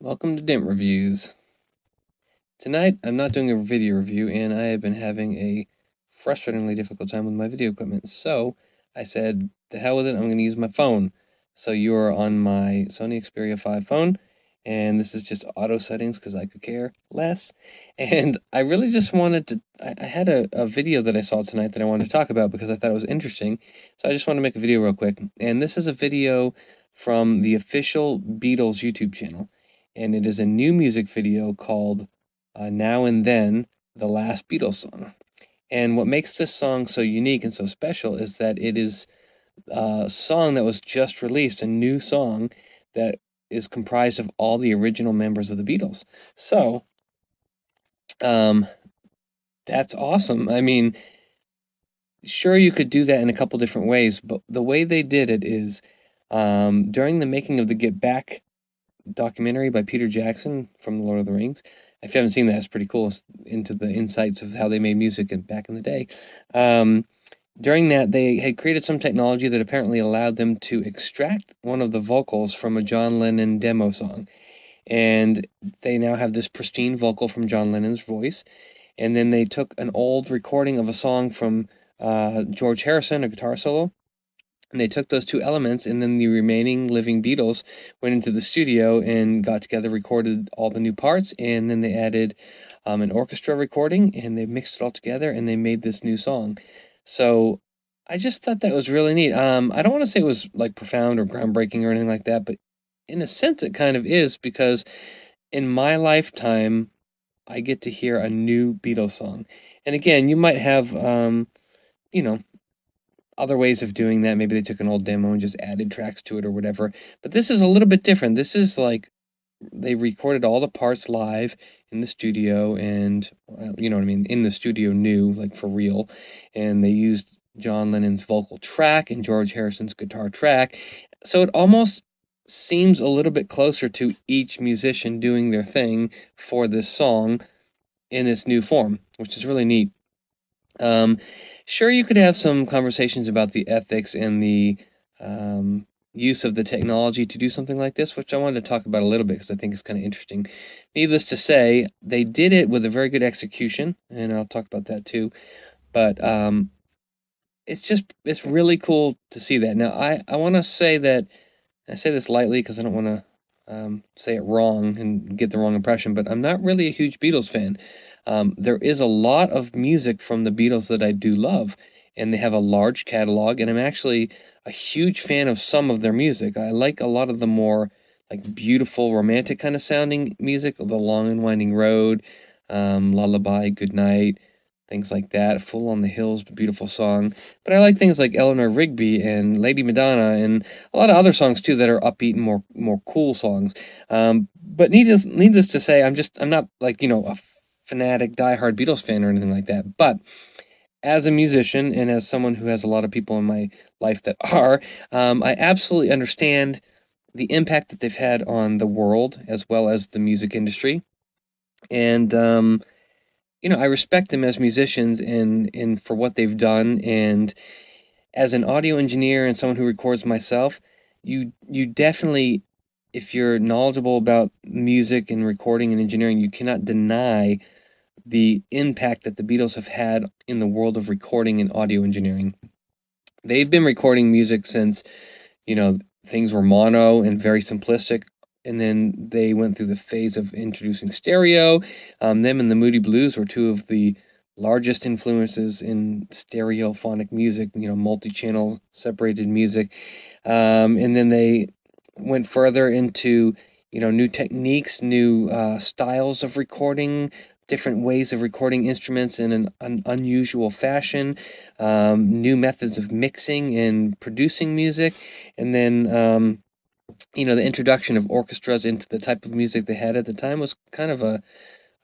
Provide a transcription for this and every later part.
Welcome to dentReviews. Tonight, I'm not doing a video review, and I have been having a frustratingly difficult time with my video equipment. So, I said, the hell with it, I'm going to use my phone. So you're on my Sony Xperia 5 phone, and this is just auto settings because I could care less. And I really just wanted to, I had a video that I saw tonight that I wanted to talk about because I thought it was interesting. So I just want to make a video real quick. And this is a video from the official Beatles YouTube channel. And it is a new music video called Now and Then, the last Beatles song. And what makes this song so unique and so special is that it is a song that was just released, a new song that is comprised of all the original members of the Beatles. So, that's awesome. I mean, sure, you could do that in a couple different ways, but the way they did it is during the making of the Get Back documentary by Peter Jackson from The Lord of the Rings. If you haven't seen that, it's pretty cool. It's into the insights of how they made music back in the day. During that, they had created some technology that apparently allowed them to extract one of the vocals from a John Lennon demo song. And they now have this pristine vocal from John Lennon's voice. And then they took an old recording of a song from George Harrison, a guitar solo, and they took those two elements, and then the remaining living Beatles went into the studio and got together, recorded all the new parts, and then they added an orchestra recording, and they mixed it all together, and they made this new song. So I just thought that was really neat. I don't want to say it was like profound or groundbreaking or anything like that, but in a sense it kind of is, because in my lifetime, I get to hear a new Beatles song. And again, you might have, you know, other ways of doing that. Maybe they took an old demo and just added tracks to it or whatever. But this is a little bit different. This is like they recorded all the parts live in the studio, and you know what I mean, in the studio new, like for real. And they used John Lennon's vocal track and George Harrison's guitar track. So it almost seems a little bit closer to each musician doing their thing for this song in this new form, which is really neat. Sure, you could have some conversations about the ethics and the use of the technology to do something like this, which I wanted to talk about a little bit because I think it's kind of interesting. Needless to say, they did it with a very good execution, and I'll talk about that too. But it's really cool to see that. Now, I want to say that I say this lightly because I don't want to say it wrong and get the wrong impression, but I'm not really a huge Beatles fan. There is a lot of music from the Beatles that I do love, and they have a large catalog, and I'm actually a huge fan of some of their music. I like a lot of the more like beautiful, romantic kind of sounding music, The Long and Winding Road, Lullaby, Good Night, things like that. Full on the Hills, beautiful song. But I like things like Eleanor Rigby and Lady Madonna and a lot of other songs too that are upbeat and more cool songs. But needless to say, I'm not like, a fanatic diehard Beatles fan or anything like that. But as a musician and as someone who has a lot of people in my life that are, I absolutely understand the impact that they've had on the world as well as the music industry. And I respect them as musicians and for what they've done. And as an audio engineer and someone who records myself, you definitely, if you're knowledgeable about music and recording and engineering, you cannot deny the impact that the Beatles have had in the world of recording and audio engineering. They've been recording music since, things were mono and very simplistic. And then they went through the phase of introducing stereo. Them and the Moody Blues were two of the largest influences in stereophonic music, multi-channel separated music. And then they went further into, new techniques, new styles of recording, different ways of recording instruments in an unusual fashion, new methods of mixing and producing music, and then the introduction of orchestras into the type of music they had at the time was kind of a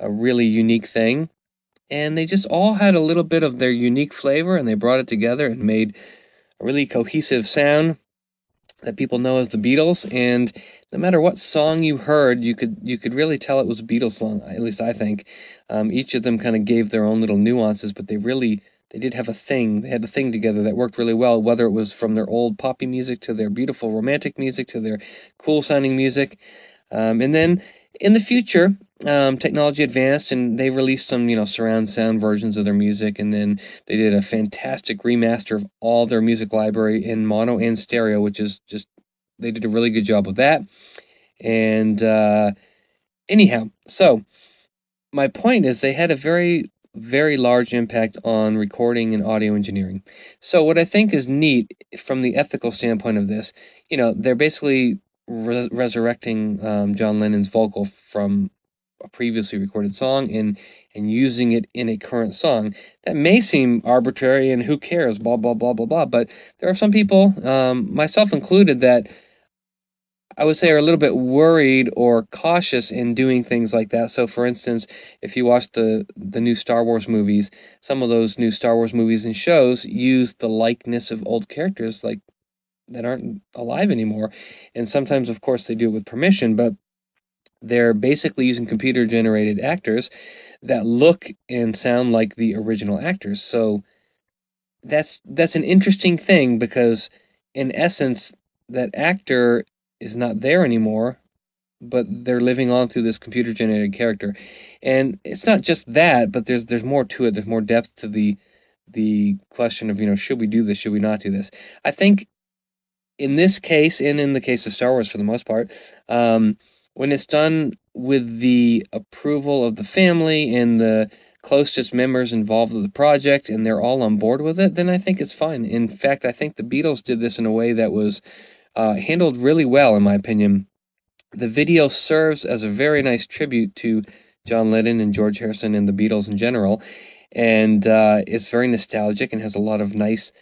really unique thing. And they just all had a little bit of their unique flavor, and they brought it together and made a really cohesive sound that people know as the Beatles. And no matter what song you heard, you could really tell it was a Beatles song. At least I think. Each of them kind of gave their own little nuances, but they did have a thing. They had a thing together that worked really well, whether it was from their old poppy music to their beautiful romantic music to their cool sounding music. And then In the future, technology advanced and they released some, surround sound versions of their music, and then they did a fantastic remaster of all their music library in mono and stereo, which is just they did a really good job with that. And anyhow, so my point is they had a very, very large impact on recording and audio engineering. So what I think is neat from the ethical standpoint of this, they're basically resurrecting John Lennon's vocal from a previously recorded song and using it in a current song. That may seem arbitrary and who cares, blah blah blah blah blah. But there are some people, myself included, that I would say are a little bit worried or cautious in doing things like that. So, for instance, if you watch the new Star Wars movies, some of those new Star Wars movies and shows use the likeness of old characters like that aren't alive anymore. And sometimes, of course, they do it with permission, but they're basically using computer generated actors that look and sound like the original actors. So that's an interesting thing because in essence that actor is not there anymore, but they're living on through this computer generated character. And it's not just that, but there's more to it. There's more depth to the question of, should we do this, should we not do this? I think in this case, and in the case of Star Wars for the most part, when it's done with the approval of the family and the closest members involved with the project and they're all on board with it, then I think it's fine. In fact, I think the Beatles did this in a way that was handled really well, in my opinion. The video serves as a very nice tribute to John Lennon and George Harrison and the Beatles in general, and it's very nostalgic and has a lot of nice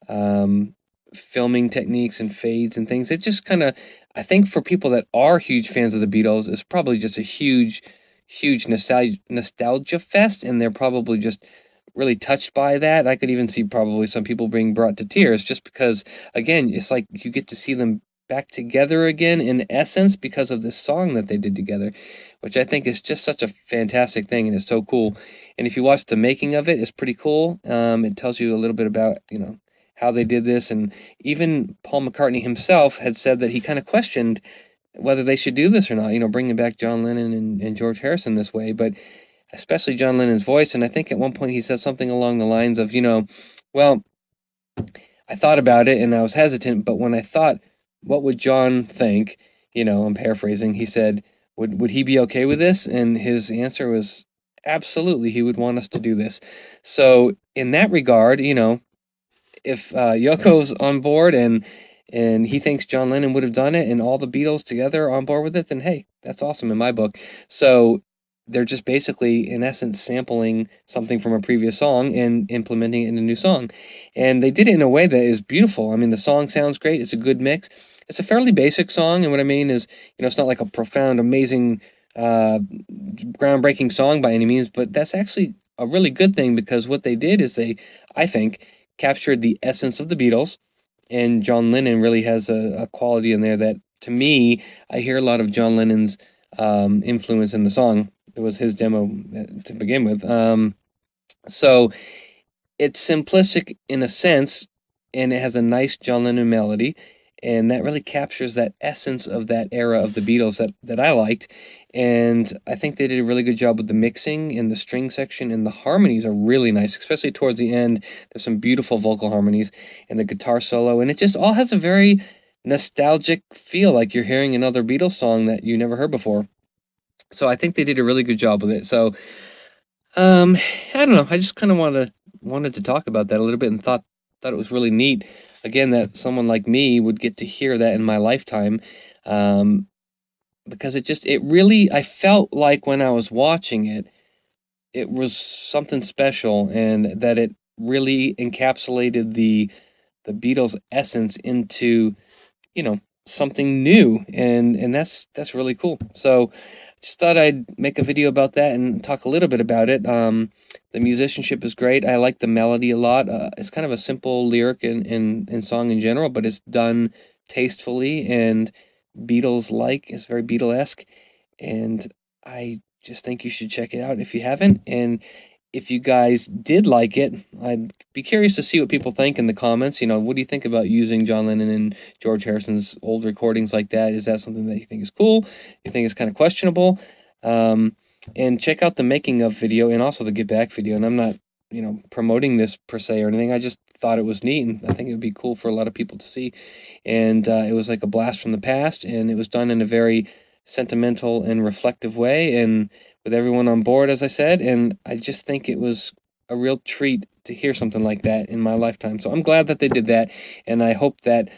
um, filming techniques and fades and things. It just kind of, I think, for people that are huge fans of the Beatles, it's probably just a huge, huge nostalgia fest, and they're probably just really touched by that. I could even see probably some people being brought to tears just because, again, it's like you get to see them back together again in essence because of this song that they did together, which I think is just such a fantastic thing and it's so cool. And if you watch the making of it, it's pretty cool. It tells you a little bit about, how they did this. And even Paul McCartney himself had said that he kind of questioned whether they should do this or not, bringing back John Lennon and George Harrison this way, but especially John Lennon's voice. And I think at one point he said something along the lines of, well, I thought about it and I was hesitant, but when I thought, what would John think? I'm paraphrasing. He said, would he be okay with this? And his answer was, absolutely, he would want us to do this. So in that regard, if Yoko's on board and he thinks John Lennon would have done it and all the Beatles together are on board with it, then hey, that's awesome in my book. So they're just basically, in essence, sampling something from a previous song and implementing it in a new song. And they did it in a way that is beautiful. I mean, the song sounds great. It's a good mix. It's a fairly basic song. And what I mean is, it's not like a profound, amazing, groundbreaking song by any means, but that's actually a really good thing because what they did is they, I think, captured the essence of the Beatles. And John Lennon really has a quality in there that, to me, I hear a lot of John Lennon's influence in the song. It was his demo to begin with. So it's simplistic in a sense, and it has a nice John Lennon melody, and that really captures that essence of that era of the Beatles that I liked. And I think they did a really good job with the mixing and the string section, and the harmonies are really nice, especially towards the end. There's some beautiful vocal harmonies and the guitar solo, and it just all has a very nostalgic feel, like you're hearing another Beatles song that you never heard before. So I think they did a really good job with it. So um, I don't know. I just kind of wanted to talk about that a little bit and thought it was really neat. Again, that someone like me would get to hear that in my lifetime, um, because it really I felt like when I was watching it, it was something special, and that it really encapsulated the Beatles' essence into something new, and that's really cool. So just thought I'd make a video about that and talk a little bit about it. The musicianship is great. I like the melody a lot. It's kind of a simple lyric in song in general, but it's done tastefully and Beatles like. It's very Beatlesque, and I just think you should check it out if you haven't. And if you guys did like it, I'd be curious to see what people think in the comments. What do you think about using John Lennon and George Harrison's old recordings like that? Is that something that you think is cool? You think is kind of questionable? And check out the making of video and also the Get Back video. And I'm not, promoting this per se or anything. I just thought it was neat, and I think it would be cool for a lot of people to see. And it was like a blast from the past, and it was done in a very sentimental and reflective way, and with everyone on board, as I said. And I just think it was a real treat to hear something like that in my lifetime. So I'm glad that they did that, and I hope that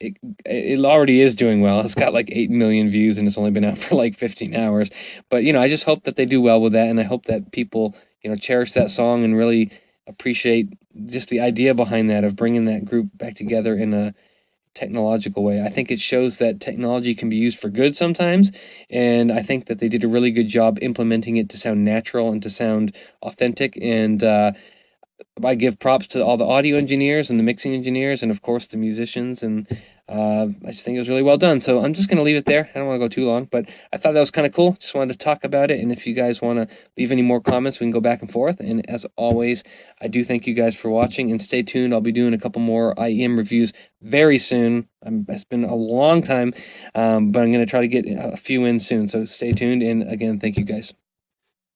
it already is doing well. It's got like 8 million views, and it's only been out for like 15 hours. But I just hope that they do well with that, and I hope that people cherish that song and really appreciate just the idea behind that, of bringing that group back together in a technological way. I think it shows that technology can be used for good sometimes, and I think that they did a really good job implementing it to sound natural and to sound authentic. And I give props to all the audio engineers and the mixing engineers, and of course the musicians. And I just think it was really well done. So I'm just going to leave it there. I don't want to go too long, but I thought that was kind of cool. Just wanted to talk about it. And if you guys want to leave any more comments, we can go back and forth. And as always, I do thank you guys for watching, and stay tuned. I'll be doing a couple more IEM reviews very soon. It's been a long time, but I'm going to try to get a few in soon. So stay tuned. And again, thank you guys.